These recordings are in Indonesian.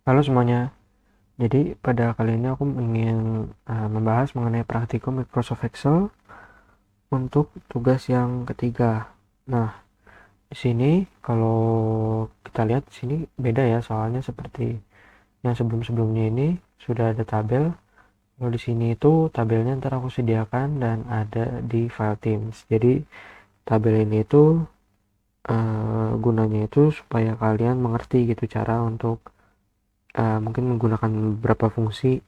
Halo semuanya. Jadi pada kali ini aku ingin membahas mengenai praktikum Microsoft Excel untuk tugas yang ketiga. Nah, di sini kalau kita lihat di sini beda ya, soalnya seperti yang sebelum-sebelumnya ini sudah ada tabel. Kalau di sini itu tabelnya ntar aku sediakan dan ada di file Teams. Jadi tabel ini itu gunanya itu supaya kalian mengerti gitu cara untuk mungkin menggunakan beberapa fungsi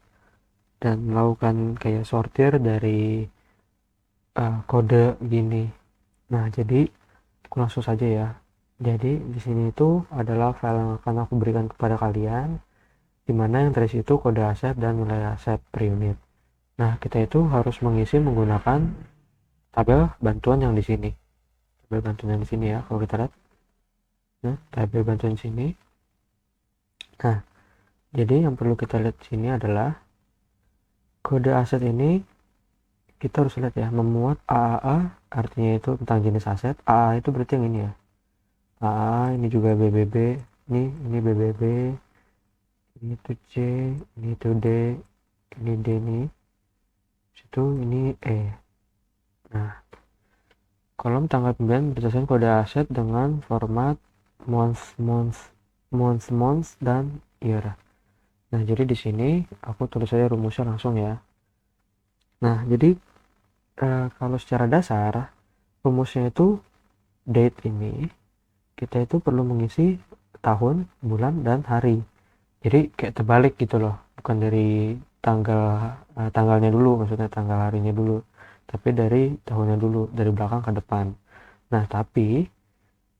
dan melakukan kayak sortir dari kode gini. Nah, jadi aku langsung saja ya. Jadi di sini itu adalah file yang akan aku berikan kepada kalian, di mana yang terisi itu kode aset dan nilai aset per unit. Nah, kita itu harus mengisi menggunakan tabel bantuan yang di sini. Tabel bantuan yang di sini ya, kalau kita lihat. Nah, tabel bantuan di sini. Nah, jadi yang perlu kita lihat di sini adalah kode aset ini kita harus lihat ya, memuat AAA artinya itu tentang jenis aset. AA itu berarti yang ini ya. AA ini juga BBB, ini BBB, ini tuh C, ini tuh D, ini D nih, situ ini E. Nah, kolom tanggal pembelian berdasarkan kode aset dengan format month, dan year. Nah, jadi di sini aku tulis saja rumusnya langsung ya. Nah, jadi kalau secara dasar rumusnya itu date ini kita itu perlu mengisi tahun, bulan, dan hari. Jadi kayak terbalik gitu loh, bukan dari tanggalnya dulu, maksudnya tanggal harinya dulu, tapi dari tahunnya dulu, dari belakang ke depan. Nah, tapi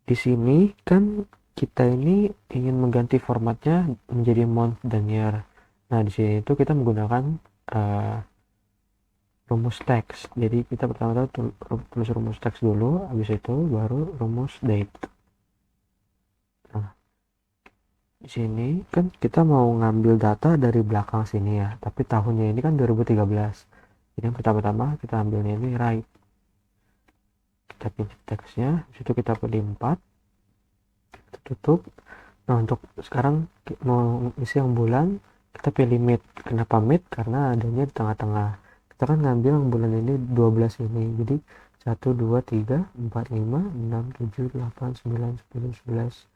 di sini kan kita ini ingin mengganti formatnya menjadi month dan year. Nah, di sini itu kita menggunakan uh, rumus teks. Jadi kita pertama-tama tulis rumus teks dulu, habis itu baru rumus date. Nah, di sini kan kita mau ngambil data dari belakang sini ya, tapi tahunnya ini kan 2013. Jadi yang pertama-tama kita ambilnya ini right. Kita pilih teksnya, situ kita pilih 4, kita tutup. Nah, untuk sekarang mau isi yang bulan, kita pilih mid. Kenapa mid? Karena adanya di tengah-tengah. Kita kan ngambil yang bulan ini 12 ini. Jadi 1, 2, 3, 4, 5, 6, 7, 8, 9, 10, 11,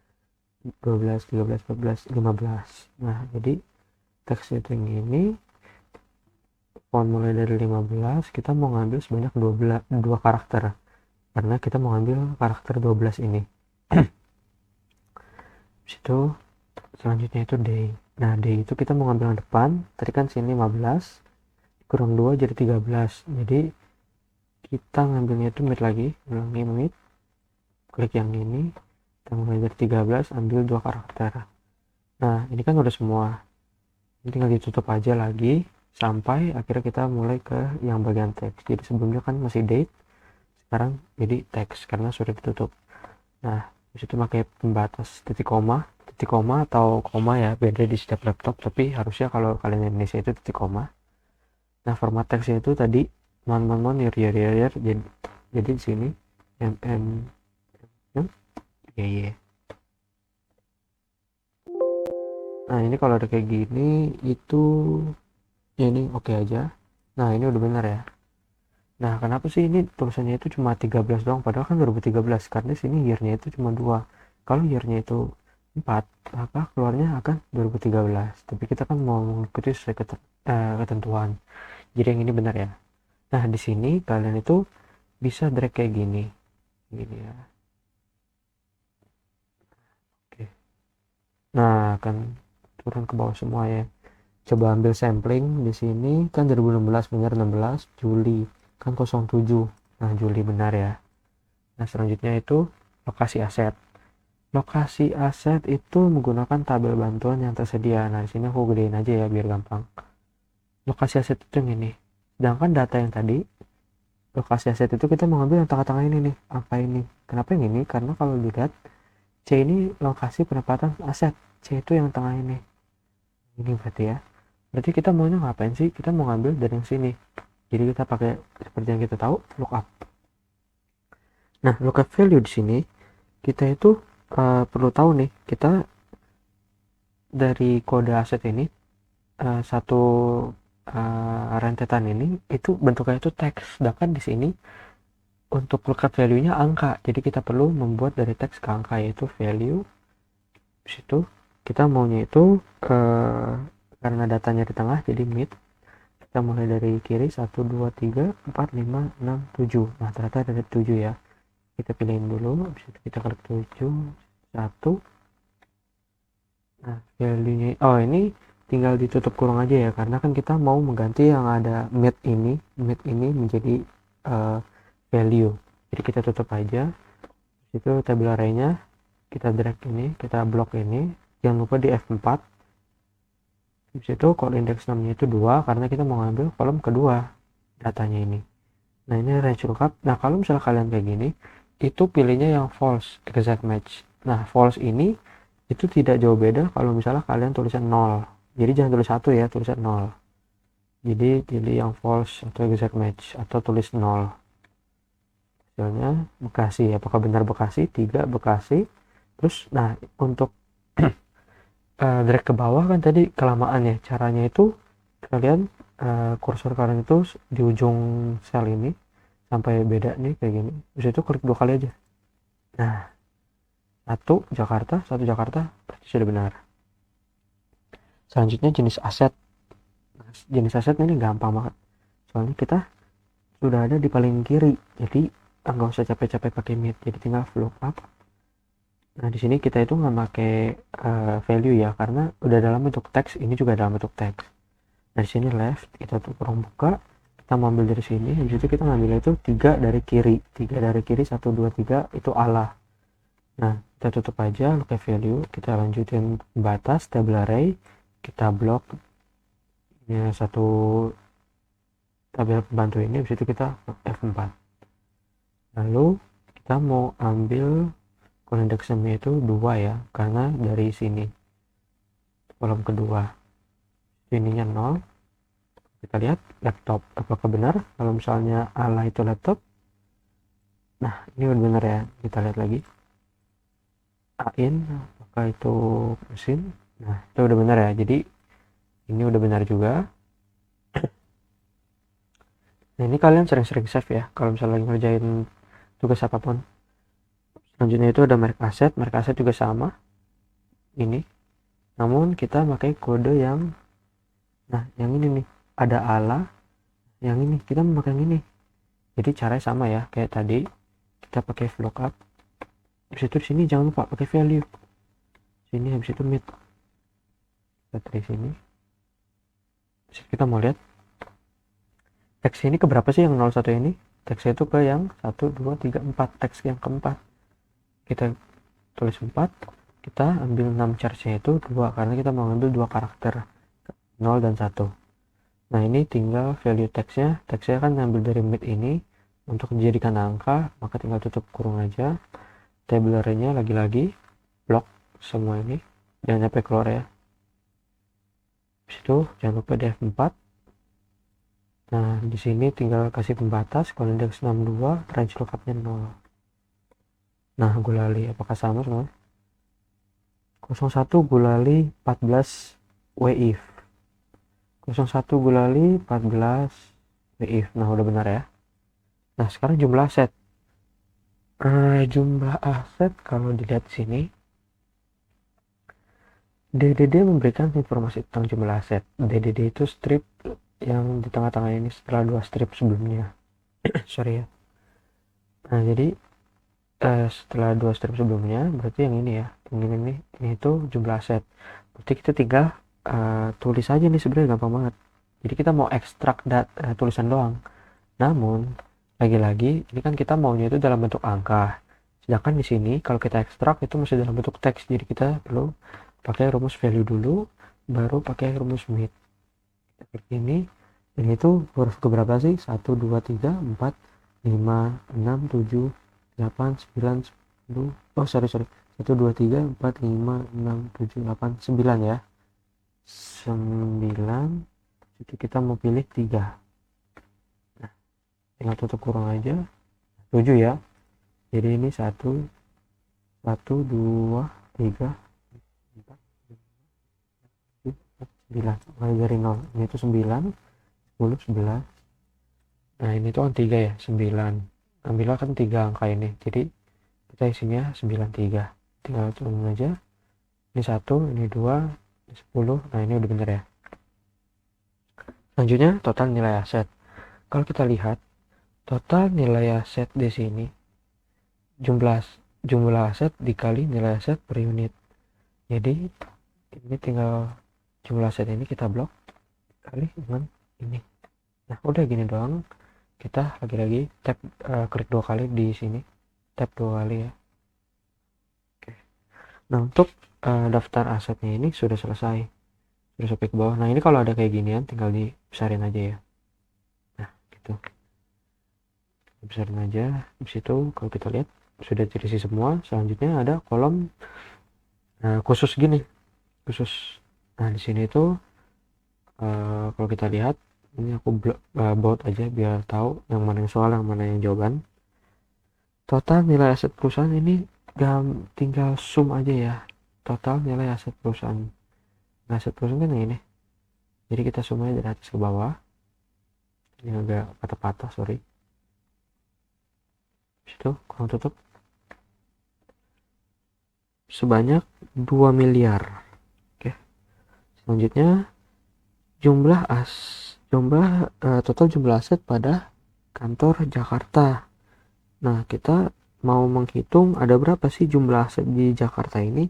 12, 13, 14, 15. Nah, jadi teks itu yang ini font mulai dari 15, kita mau ngambil sebanyak 2 karakter karena kita mau ngambil karakter 12 ini. Habis itu selanjutnya itu day. Nah, day itu kita mau ngambil yang depan, tadi kan sini 15 kurang 2 jadi 13. Jadi kita ngambilnya itu mid lagi, ulangi mid, klik yang ini, kita mulai dari 13, ambil 2 karakter. Nah, ini kan udah semua, ini tinggal ditutup aja lagi sampai akhirnya kita mulai ke yang bagian teks. Jadi sebelumnya kan masih date, sekarang jadi teks karena sudah ditutup. Nah, disitu pakai pembatas titik koma atau koma ya, beda di setiap laptop, tapi harusnya kalau kalian Indonesia itu titik koma. Nah, format teksnya itu tadi year, jadi di sini ya ya. Nah, ini kalau ada kayak gini itu ya ini oke aja. Nah, ini udah benar ya. Nah, kenapa sih ini tulisannya itu cuma 13 doang, padahal kan 2013, karena sini year-nya itu cuma 2. Kalau year-nya itu 4, maka keluarnya akan 2013. Tapi kita kan mau mengikuti sesuai ketentuan. Jadi yang ini benar ya. Nah, di sini kalian itu bisa drag kayak gini. Gini ya. Oke. Nah, akan turun ke bawah semua ya. Coba ambil sampling di sini kan 2016, benar 16 Juli kan 07. Nah, Juli benar ya. Nah, selanjutnya itu lokasi aset. Lokasi aset itu menggunakan tabel bantuan yang tersedia. Nah, di sini aku gedein aja ya biar gampang. Lokasi aset itu yang ini. Sedangkan data yang tadi, lokasi aset itu kita mengambil yang tengah-tengah ini nih, angka ini. Kenapa yang ini? Karena kalau dilihat C ini lokasi pendapatan aset. C itu yang tengah ini. Ini berarti ya. Berarti kita maunya ngapain sih? Kita mau ngambil dari yang sini. Jadi kita pakai seperti yang kita tahu, lookup. Nah, lookup value di sini kita itu perlu tahu nih, kita dari kode aset ini, satu rentetan ini itu bentuknya itu teks, sedangkan di sini untuk lookup value-nya angka, jadi kita perlu membuat dari teks ke angka, yaitu value. Di situ kita maunya itu karena datanya di tengah, jadi mid. Kita mulai dari kiri 1 2 3 4 5 6 7. Nah, ternyata ada 7 ya. Kita pilihin dulu, habis itu kita klik 7 1. Nah, value-nya ini tinggal ditutup kurung aja ya, karena kan kita mau mengganti yang ada mid ini menjadi value. Jadi kita tutup aja. Itu tabel array-nya kita drag ini, kita blok ini. Jangan lupa di F4. Di situ kalau indeks namanya itu 2 karena kita mau ngambil kolom kedua datanya ini. Nah, ini range lookup. Nah, kalau misalnya kalian kayak gini, itu pilihnya yang false exact match. Nah, false ini itu tidak jauh beda kalau misalnya kalian tulisan 0. Jadi jangan tulis 1 ya, tulisan 0. Jadi pilih yang false atau exact match atau tulis 0. Hasilnya Bekasi, apakah benar Bekasi? 3 Bekasi. Terus nah, untuk drag ke bawah kan tadi kelamaan ya, caranya itu kalian kursor kalian itu di ujung sel ini sampai beda nih kayak gini, terus itu klik 2 kali aja. Nah, satu Jakarta berarti sudah benar. Selanjutnya jenis aset. Nah, jenis aset ini gampang banget, soalnya kita sudah ada di paling kiri, jadi nggak usah capek-capek pakai mid, jadi tinggal lookup. Nah, di sini kita itu nggak pakai value ya, karena udah dalam bentuk teks, ini juga dalam bentuk teks. Nah, di sini left, kita tuh kurang buka, kita mau ambil dari sini, habis itu kita ngambil itu 3 dari kiri, 1 2 3 itu Allah. Nah, kita tutup aja lookup value, kita lanjutin batas table array, kita blok ini satu tabel pembantu ini, habis itu kita F4. Lalu kita mau ambil indeksnya itu 2 ya, karena dari sini kolom kedua ininya 0. Kita lihat laptop, apakah benar kalau misalnya ala itu laptop. Nah, ini udah benar ya, kita lihat lagi ain, apakah itu mesin. Nah, itu udah benar ya, jadi ini udah benar juga. Nah, ini kalian sering-sering save ya kalau misalnya lagi ngerjain tugas apapun. Selanjutnya itu ada merek aset juga sama ini, namun kita pakai kode yang yang ini nih, ada ala, yang ini kita memakai yang ini. Jadi caranya sama ya kayak tadi, kita pakai lookup. Habis itu di sini jangan lupa pakai value sini, habis itu mid kita dari sini. Kita mau lihat teks ini keberapa sih yang 01 ini, teksnya itu ke yang 1 2 3 4, teks yang keempat. Kita tulis 4, kita ambil 6 charge-nya itu 2 karena kita mau ambil 2 karakter 0 dan 1. Nah, ini tinggal value teksnya kan ambil dari mid ini untuk dijadikan angka, maka tinggal tutup kurung aja. Table array-nya lagi-lagi blok semua ini, jangan sampai keluar ya. Habis itu jangan lupa di F4. Nah, di sini tinggal kasih pembatas kalau indeks 62, range lookupnya 0. Nah, gulali apakah sama semua? 01 gulali 14 if 01 gulali 14 if. Nah, udah benar ya. Nah, sekarang jumlah aset. Jumlah aset kalau dilihat sini, DDD memberikan informasi tentang jumlah aset. DDD itu strip yang di tengah-tengah ini setelah 2 strip sebelumnya. Sorry ya. Nah, jadi setelah 2 strip sebelumnya berarti yang ini ya, ini itu jumlah aset. Berarti kita tinggal tulis aja nih, sebenarnya gampang banget. Jadi kita mau ekstrak tulisan doang, namun lagi-lagi ini kan kita maunya itu dalam bentuk angka, sedangkan di sini kalau kita ekstrak itu masih dalam bentuk teks, jadi kita perlu pakai rumus value dulu baru pakai rumus mid seperti ini. Dan itu huruf keberapa sih? 1 2 3 4 5 6 7 8 9 10. Oh sorry 1 2 3 4 5 6 7 8 9 ya, 9. Jadi kita mau pilih 3. Nah, tinggal tutup kurung aja 7 ya. Jadi ini 1 1 2 3 4 9, mulai dari 0. Ini tuh 9, 10, 11. Nah ini tuh kan 3 ya, 9. Ambillah kan 3 angka ini, jadi kita isinya 93. Tinggal turunin aja. Ini 1, ini 2, ini 10. Nah ini udah bener ya. Selanjutnya total nilai aset. Kalau kita lihat total nilai aset di sini jumlah aset dikali nilai aset per unit. Jadi ini tinggal jumlah aset ini kita blok kali dengan ini. Nah udah gini doang. Kita lagi-lagi tap klik 2 kali di sini, tap 2 kali ya. Oke. Nah untuk daftar asetnya ini sudah selesai, sudah sampai ke bawah. Nah ini kalau ada kayak ginian tinggal dibesarin aja ya. Nah gitu, besarin aja. Habis itu kalau kita lihat sudah terisi semua. Selanjutnya ada kolom khusus gini, khusus. Nah di sini tuh kalau kita lihat ini aku baut aja biar tahu yang mana yang soal, yang mana yang jawaban. Total nilai aset perusahaan ini tinggal sum aja ya. Total nilai aset perusahaan. Nah, aset perusahaan kan yang ini. Jadi kita sum aja dari atas ke bawah. Ini agak patah-patah, sorry. Habis itu kurang tutup. Sebanyak 2 miliar. Oke. Selanjutnya total jumlah aset pada kantor Jakarta. Nah, kita mau menghitung ada berapa sih jumlah aset di Jakarta ini.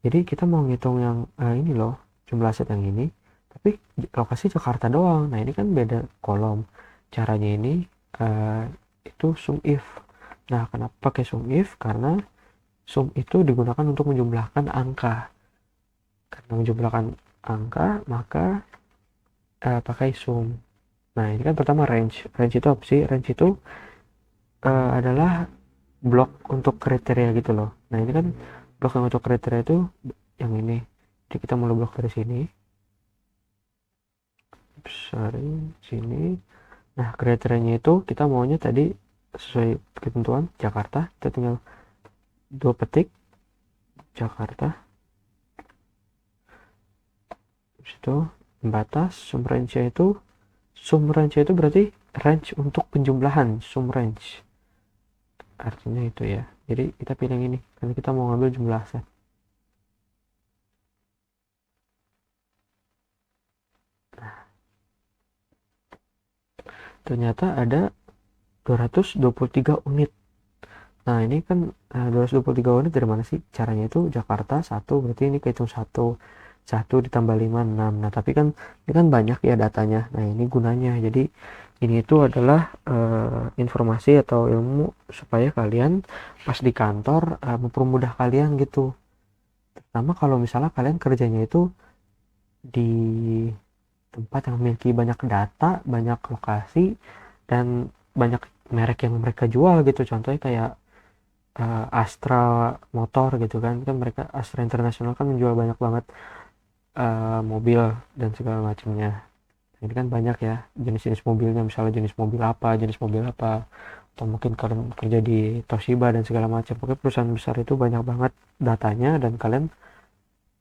Jadi kita mau ngitung yang ini loh, jumlah aset yang ini, tapi lokasi Jakarta doang. Nah ini kan beda kolom. Caranya ini itu sum if. Nah kenapa pakai sum if? Karena sum itu digunakan untuk menjumlahkan angka. Karena menjumlahkan angka maka pakai sum. Nah ini kan pertama range. Range itu apa sih? Range itu adalah blok untuk kriteria gitu loh. Nah ini kan blok yang untuk kriteria itu yang ini. Jadi kita mulai blok dari sini, besarin sini. Nah kriterianya itu kita maunya tadi sesuai ketentuan Jakarta. Kita tinggal 2 petik Jakarta. Habis itu batas sum range itu berarti range untuk penjumlahan sum range. Artinya itu ya. Jadi kita pilih yang ini karena kita mau ngambil jumlah aset. Ternyata ada 223 unit. Nah ini kan 223 unit dari mana sih? Caranya itu Jakarta 1, berarti ini kehitung 1 ditambah 5, 6. Nah tapi kan ini kan banyak ya datanya. Nah ini gunanya. Jadi ini itu adalah informasi atau ilmu supaya kalian pas di kantor mempermudah kalian gitu. Terutama kalau misalnya kalian kerjanya itu di tempat yang memiliki banyak data, banyak lokasi, dan banyak merek yang mereka jual gitu. Contohnya kayak Astra Motor gitu kan mereka Astra Internasional kan menjual banyak banget mobil dan segala macamnya. Ini kan banyak ya jenis-jenis mobilnya, misalnya jenis mobil apa, atau mungkin kalian kerja di Toshiba dan segala macam. Pokoknya perusahaan besar itu banyak banget datanya, dan kalian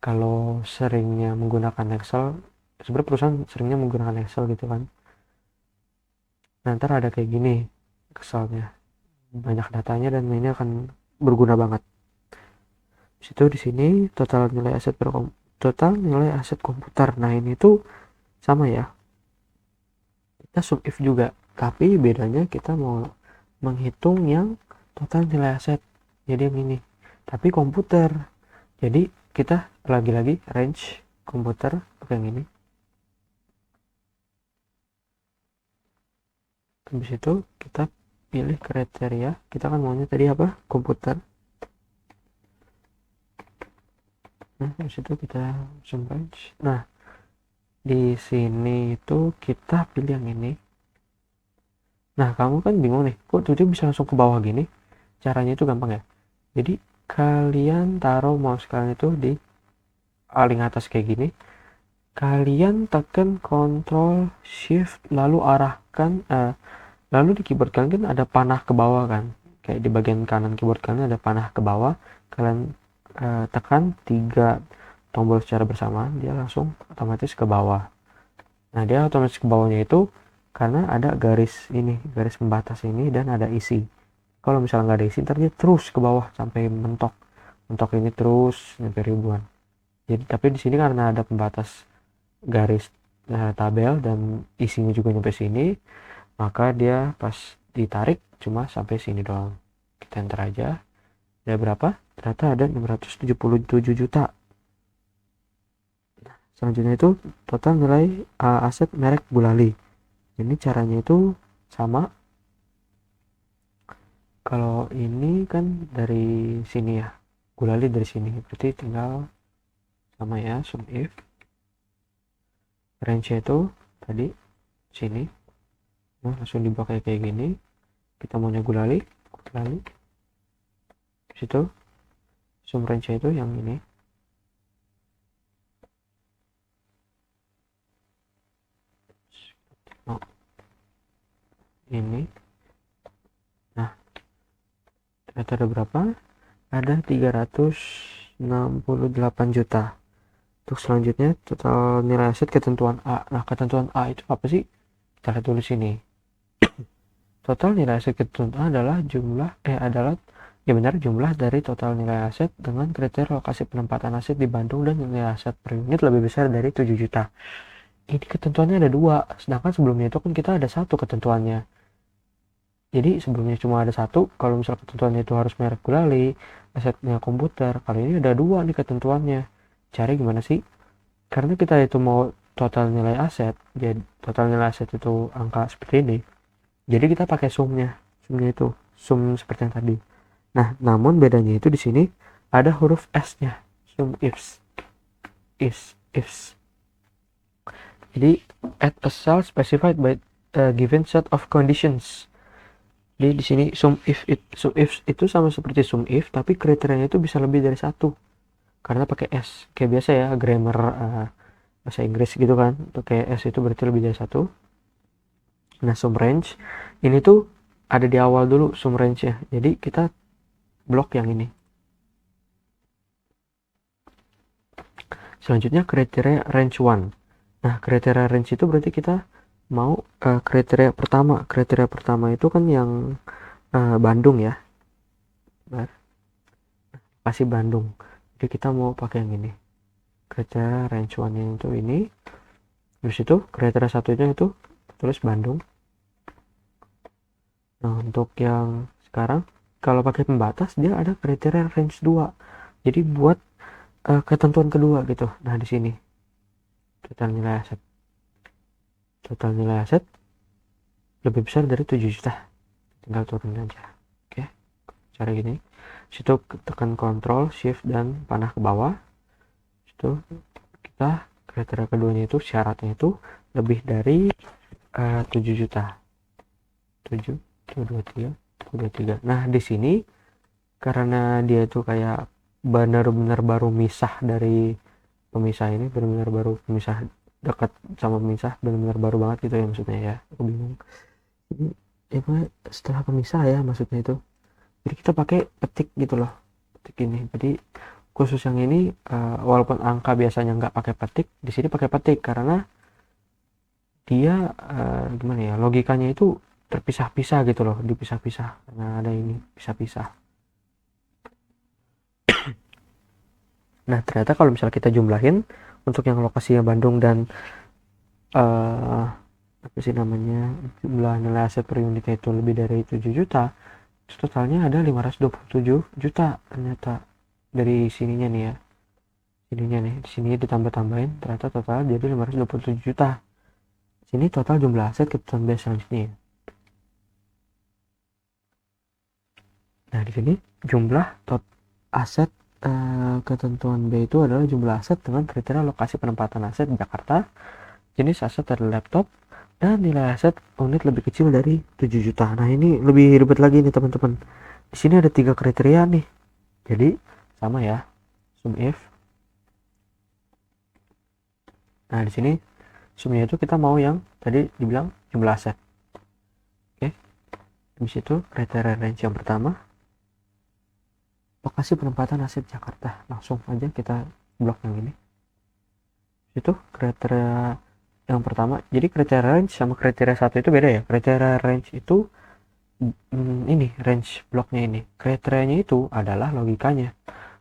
kalau seringnya menggunakan Excel, sebenarnya perusahaan seringnya menggunakan Excel gitu kan. Nah, ntar ada kayak gini Excelnya, banyak datanya dan ini akan berguna banget. Situ di sini total nilai aset komputer. Nah ini tuh sama ya, kita sum if juga, tapi bedanya kita mau menghitung yang total nilai aset, jadi yang ini tapi komputer. Jadi kita lagi-lagi range komputer yang ini. Habis itu kita pilih kriteria, kita kan maunya tadi apa, komputer. Nah habis itu kita zoom range. Nah di sini itu kita pilih yang ini. Nah kamu kan bingung nih, kok tuh bisa langsung ke bawah gini? Caranya itu gampang ya. Jadi kalian taruh mouse kalian itu di paling atas kayak gini, kalian tekan Ctrl Shift lalu arahkan lalu di keyboard kalian kan ada panah ke bawah kan, kayak di bagian kanan keyboard kalian ada panah ke bawah. Kalian tekan 3 tombol secara bersamaan, dia langsung otomatis ke bawah. Nah, dia otomatis ke bawahnya itu karena ada garis ini, garis pembatas ini, dan ada isi. Kalau misalnya nggak ada isi, ntar dia terus ke bawah sampai mentok. Mentok ini terus sampai ribuan. Jadi, tapi di sini karena ada pembatas garis tabel dan isinya juga nyampe sini, maka dia pas ditarik cuma sampai sini doang. Kita enter aja. Ada berapa? Ternyata ada 677 juta. Selanjutnya itu total nilai aset merek Gulali. Ini caranya itu sama. Kalau ini kan dari sini ya, Gulali dari sini, berarti tinggal sama ya, sum if range itu tadi sini. Nah, langsung dibuka kayak gini. Kita maunya Gulali situ, sum range itu yang ini. Oh, ini. Nah, ternyata ada berapa? Ada 368 juta. Untuk selanjutnya total nilai aset ketentuan A. Nah, ketentuan A itu apa sih? Kita lihat dulu sini. Total nilai aset ketentuan A adalah jumlah dari total nilai aset dengan kriteria lokasi penempatan aset di Bandung dan nilai aset per unit lebih besar dari 7 juta. Ini ketentuannya ada 2, sedangkan sebelumnya itu kan kita ada 1 ketentuannya. Jadi sebelumnya cuma ada 1, kalau misal ketentuannya itu harus merek Gulali, asetnya komputer. Kali ini ada 2 nih ketentuannya. Cari gimana sih? Karena kita itu mau total nilai aset, jadi total nilai aset itu angka seperti ini. Jadi kita pakai sumnya itu sum seperti yang tadi. Nah, namun bedanya itu di sini ada huruf S-nya, sum ifs. Jadi at a cell specified by a given set of conditions. Jadi di sini sum if itu sama seperti sum if, tapi kriterianya itu bisa lebih dari 1. Karena pakai S. Kayak biasa ya, grammar bahasa Inggris gitu kan. Untuk kayak S itu berarti lebih dari 1. Nah, sum range ini tuh ada di awal dulu sum range-nya. Jadi kita blok yang ini. Selanjutnya kriteria range 1. Nah, kriteria range itu berarti kita mau kriteria pertama. Kriteria pertama itu kan yang Bandung ya. Nah, pasti Bandung. Jadi kita mau pakai yang ini. Kriteria range 1 itu ini. Terus itu kriteria satunya itu tulis Bandung. Nah, untuk yang sekarang kalau pakai pembatas dia ada kriteria range 2. Jadi buat ketentuan kedua gitu. Nah, di sini total nilai aset lebih besar dari 7 juta. Tinggal turun aja. Oke. Cara gini. Situ tekan Ctrl, Shift dan panah ke bawah. Situ kita kriteria keduanya itu syaratnya itu lebih dari 7 juta. 7 23. Nah, di sini karena dia itu kayak benar-benar baru misah dari pemisah ini, benar-benar baru pemisah dekat sama pemisah, benar-benar baru banget gitu ya maksudnya ya. Aku bingung. Jadi setelah pemisah ya maksudnya itu. Jadi kita pakai petik gitu loh. Petik ini. Jadi khusus yang ini walaupun angka biasanya nggak pakai petik, di sini pakai petik karena dia gimana ya, logikanya itu terpisah-pisah gitu loh, dipisah-pisah karena ada ini pisah-pisah. Nah, ternyata kalau misalnya kita jumlahin untuk yang lokasinya Bandung dan apa sih namanya, jumlah nilai aset per unitnya itu lebih dari 7 juta, itu totalnya ada 527 juta ternyata dari sininya nih ya. Sininya nih, di sini ditambah-tambahin ternyata total jadi 527 juta. Sini total jumlah aset ketentuan B selanjutnya. Nah, di sini jumlah aset ketentuan B itu adalah jumlah aset dengan kriteria lokasi penempatan aset di Jakarta, jenis aset adalah laptop, dan nilai aset unit lebih kecil dari 7 juta. Nah, ini lebih ribet lagi nih teman-teman. Di sini ada 3 kriteria nih. Jadi sama ya, sum if. Nah, di sini sumnya itu kita mau yang tadi dibilang jumlah aset. Oke. Habis itu kriteria range yang pertama, lokasi penempatan aset Jakarta. Langsung aja kita blok yang ini. Itu kriteria yang pertama. Jadi kriteria range sama kriteria satu itu beda ya. Kriteria range itu ini range bloknya ini. Kriterianya itu adalah logikanya.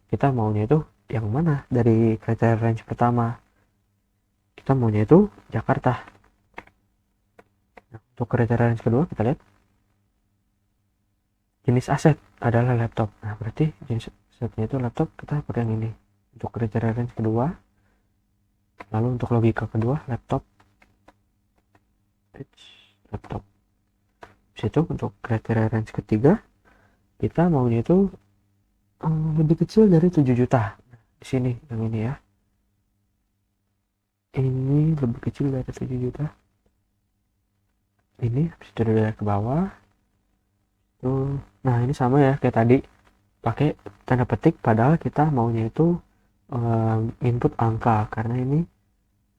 Kita maunya itu yang mana dari kriteria range pertama? Kita maunya itu Jakarta. Nah, untuk kriteria range kedua kita lihat jenis aset adalah laptop. Nah, berarti jenis asetnya itu laptop, kita pakai yang ini. Untuk kriteria range kedua, lalu untuk logika kedua, laptop. Laptop. Situ untuk kriteria range ketiga, kita maunya itu lebih kecil dari 7 juta. Di sini yang ini ya. Ini lebih kecil dari 7 juta. Ini sudah dari ke bawah. Tuh. Nah, ini sama ya kayak tadi. Pakai tanda petik padahal kita maunya itu input angka, karena ini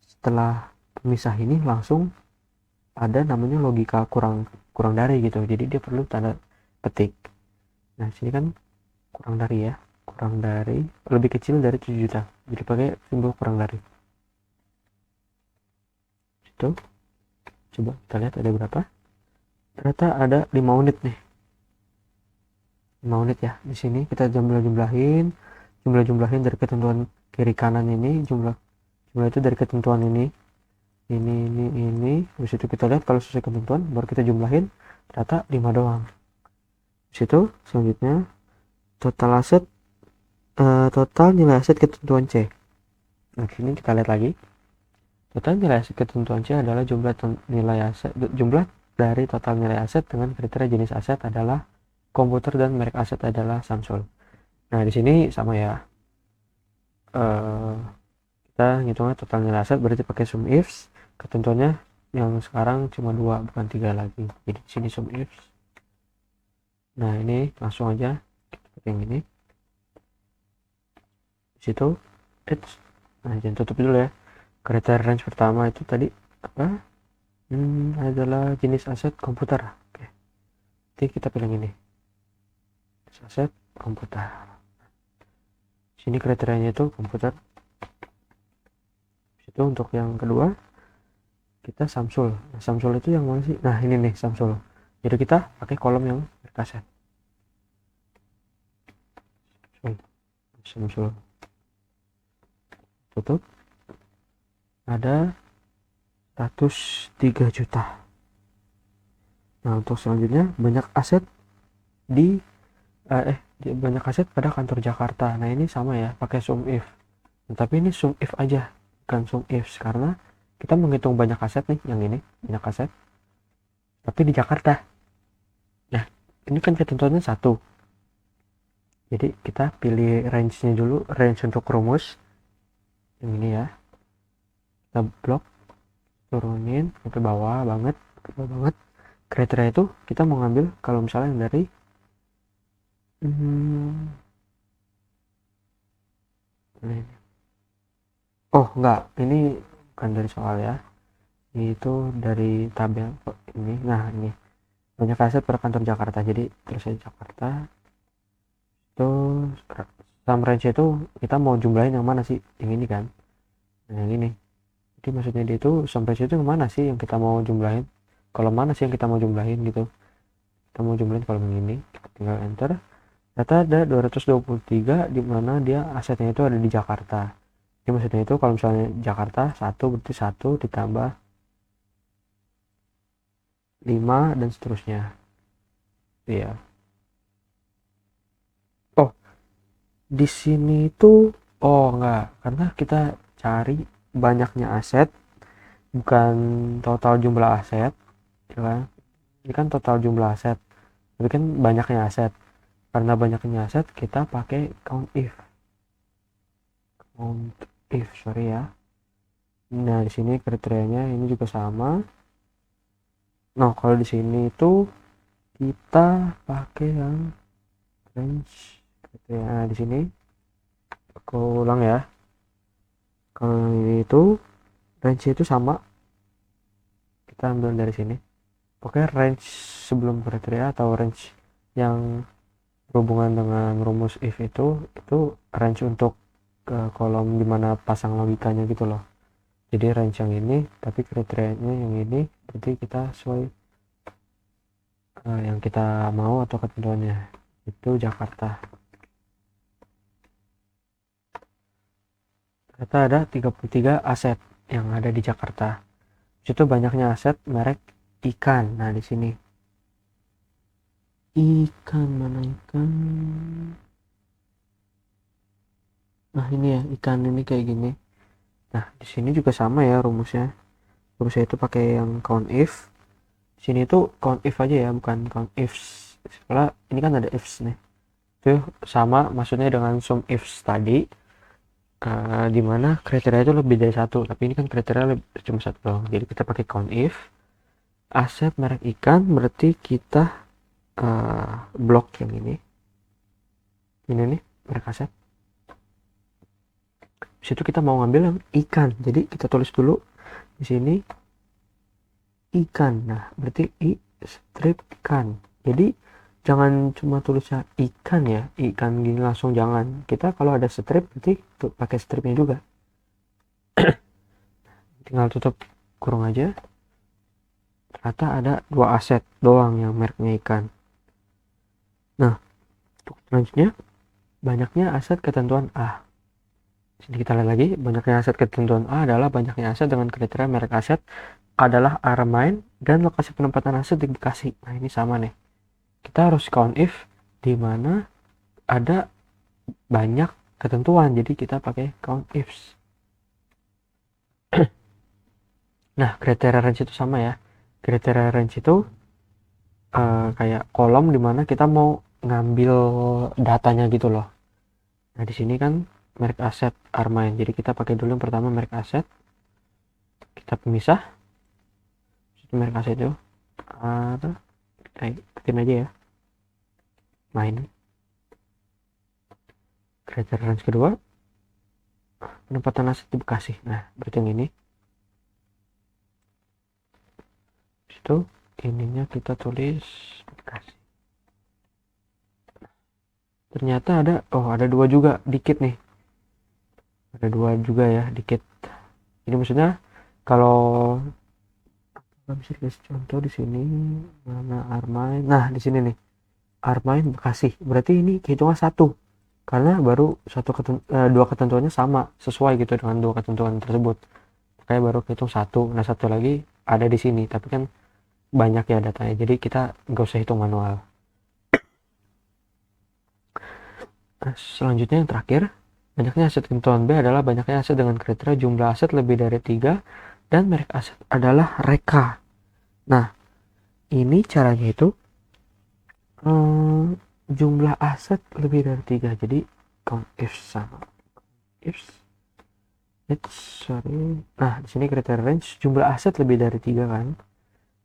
setelah pemisah ini langsung ada namanya logika kurang dari gitu, jadi dia perlu tanda petik. Nah, sini kan kurang dari ya, kurang dari lebih kecil dari 7 juta, jadi pakai simbol kurang dari. Itu coba kita lihat ada berapa. Ternyata ada 5 unit nih, 5 unit ya. Di sini kita jumlahin dari ketentuan kiri kanan ini, jumlah itu dari ketentuan ini. Habis itu kita lihat kalau sesuai ketentuan baru kita jumlahin, ternyata 5 doang. Habis itu selanjutnya total nilai aset ketentuan C. Nah, sini kita lihat lagi. Total nilai aset ketentuan C adalah jumlah dari total nilai aset dengan kriteria jenis aset adalah komputer dan merek aset adalah Samsung. Nah, di sini sama ya. Kita ngitungnya total nilai aset berarti pakai sum ifs. Ketentuannya yang sekarang cuma 2 bukan 3 lagi. Jadi di sini sum ifs. Nah, ini langsung aja kita pakai yang ini. Di situ nah, jangan tutup dulu ya. Kriteria range pertama itu tadi apa? Adalah jenis aset komputer. Oke. Jadi kita pilih ini. Jenis aset komputer. Sini kriterianya itu komputer. Itu untuk yang kedua kita Samsul. Nah, Samsul itu yang mana sih? Nah, ini nih Samsul. Jadi kita pakai kolom yang berkaset. Samsul. Tutup. Ada 103 juta. Nah, untuk selanjutnya banyak aset banyak aset pada kantor Jakarta. Nah, ini sama ya, pakai sum if. Nah, tapi ini sum if aja, bukan sum ifs, karena kita menghitung banyak aset nih, yang ini banyak aset tapi di Jakarta. Nah, ini kan ketentuannya 1, jadi kita pilih range-nya dulu, range untuk rumus yang ini ya. Kita blok, turunin sampai bawah banget, kriteria itu kita mau ngambil kalau misalnya yang dari oh enggak, ini bukan dari soal ya, itu dari tabel ini. Nah, ini banyak aset per kantor Jakarta, jadi tulisnya Jakarta. Terus sum range itu kita mau jumlahin yang mana sih, yang ini kan. Nah, yang ini, jadi maksudnya dia itu sum range itu yang mana sih yang kita mau jumlahin, kalau mana sih yang kita mau jumlahin gitu. Kita mau jumlahin kalau yang ini, tinggal enter. Ternyata ada 223 di mana dia asetnya itu ada di Jakarta. Jadi maksudnya itu kalau misalnya Jakarta 1 berarti 1 ditambah 5 dan seterusnya. Iya. Oh, di sini itu enggak, karena kita cari banyaknya aset, bukan total jumlah aset, ya kan? Ini kan total jumlah aset, tapi kan banyaknya aset. Karena banyaknya aset kita pakai count if, sorry ya. Nah, di sini kriterianya ini juga sama. Nah, kalau di sini itu kita pakai yang range kriteria. Nah, di sini aku ulang ya. Kalau ini itu range itu sama, kita ambil dari sini. Pokoknya range sebelum kriteria atau range yang berhubungan dengan rumus if itu range untuk ke kolom dimana pasang logikanya gitu loh. jadi range yang ini tapi kriterianya yang ini, berarti kita sesuai yang kita mau atau ketentuannya. Itu Jakarta. Ternyata ada 33 aset yang ada di Jakarta. Itu banyaknya aset merek ikan. Nah, di sini ikan, mana ikan? Nah, ini ya, ikan ini kayak gini. Nah, di sini juga sama ya rumusnya. Rumusnya itu pakai yang count if. Di sini itu count if aja ya, bukan count ifs. Soalnya ini kan ada ifs nih. Itu sama maksudnya dengan sum ifs tadi. Dimana kriteria itu lebih dari satu, tapi ini kan kriteria cuma satu doang. Jadi kita pakai count if. Aset merek ikan berarti kita blok yang ini nih merek aset. Di situ kita mau ngambil yang ikan, jadi kita tulis dulu di sini ikan. Nah, berarti i strip ikan. Jadi jangan cuma tulisnya ikan ya, ikan gini langsung, jangan. Kita kalau ada strip berarti tuh pakai stripnya juga. Tinggal tutup kurung aja. Ternyata ada 2 aset doang yang mereknya ikan. Nah, untuk selanjutnya banyaknya aset ketentuan A. Sini kita lihat lagi, banyaknya aset ketentuan A adalah banyaknya aset dengan kriteria merek aset adalah Armain dan lokasi penempatan aset di Bekasi. Nah, ini sama nih. Kita harus count if di mana ada banyak ketentuan, jadi kita pakai count ifs. Nah, kriteria range itu sama ya. Kriteria range itu kayak kolom dimana kita mau ngambil datanya gitu loh. Nah, di sini kan merek aset Armain, jadi kita pakai dulu yang pertama merek aset, kita pemisah. Itu merek aset itu ketin aja ya, main. Kriteria range kedua penempatan aset di Bekasi. Nah, berarti yang ini. Itu ininya kita tulis Bekasi. Ternyata ada 2 juga, dikit nih. Ada 2 juga ya, dikit. Ini maksudnya kalau bisa dikasih contoh di sini, mana Armain. Nah, di sini nih. Armain Bekasi. Berarti ini hitungnya 1. Karena baru 2 ketentuannya sama, sesuai gitu dengan 2 ketentuan tersebut. Kayak baru hitung 1. Nah, 1 lagi ada di sini, tapi kan banyak ya datanya. Jadi kita nggak usah hitung manual. Selanjutnya yang terakhir, banyaknya aset ketentuan B adalah banyaknya aset dengan kriteria jumlah aset lebih dari 3 dan merek aset adalah Reka. Nah, ini caranya itu jumlah aset lebih dari 3. Jadi count if sama if. Nah, di sini kriteria range jumlah aset lebih dari 3 kan.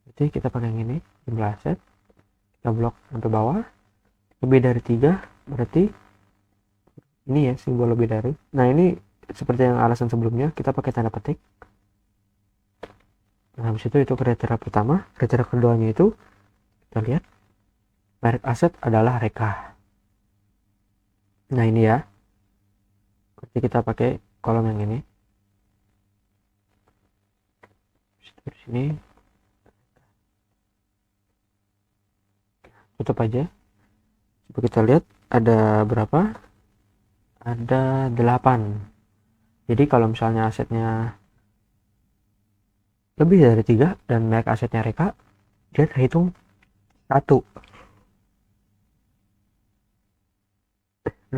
Jadi kita pakai yang ini, jumlah aset. Kita blok sampai bawah. Lebih dari 3 berarti ini ya, simbol lebih dari. Nah, ini seperti yang alasan sebelumnya, kita pakai tanda petik. Nah, habis itu kriteria pertama. Kriteria keduanya itu kita lihat merek aset adalah Reka. Nah, ini ya, berarti kita pakai kolom yang ini. Di sini tutup aja. Coba kita lihat ada berapa? Ada 8. Jadi kalau misalnya asetnya lebih dari 3 dan merek asetnya Reka, dia terhitung 1.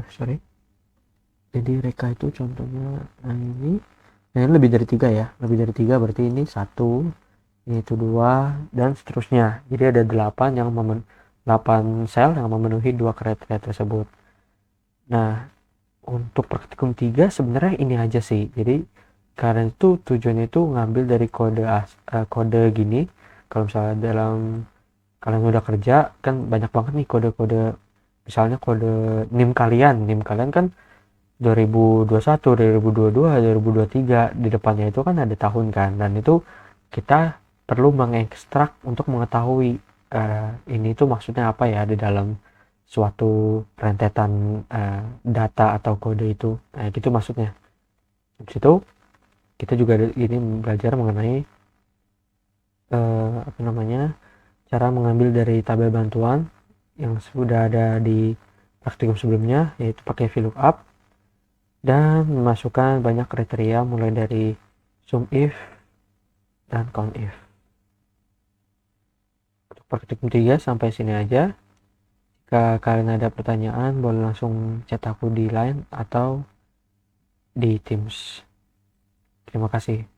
Sorry. Jadi Reka itu contohnya ini. Nah, ini lebih dari 3 ya. Lebih dari 3 berarti ini 1, ini itu 2 dan seterusnya. Jadi ada 8 sel yang memenuhi 2 kriteria tersebut. Nah, untuk praktikum 3 sebenarnya ini aja sih. Jadi karena itu tujuannya itu ngambil dari kode gini. Kalau misalnya dalam kalian udah kerja kan banyak banget nih kode-kode, misalnya kode NIM kalian kan 2021, 2022, 2023, di depannya itu kan ada tahun kan, dan itu kita perlu mengekstrak untuk mengetahui ini tuh maksudnya apa ya di dalam suatu rentetan data atau kode itu. Nah, gitu maksudnya. Habis itu kita juga ini belajar mengenai cara mengambil dari tabel bantuan yang sudah ada di praktikum sebelumnya, yaitu pakai VLOOKUP dan memasukkan banyak kriteria mulai dari SUMIF dan COUNTIF. Untuk praktikum 3 sampai sini aja. Jika kalian ada pertanyaan, boleh langsung chat aku di Line atau di Teams. Terima kasih.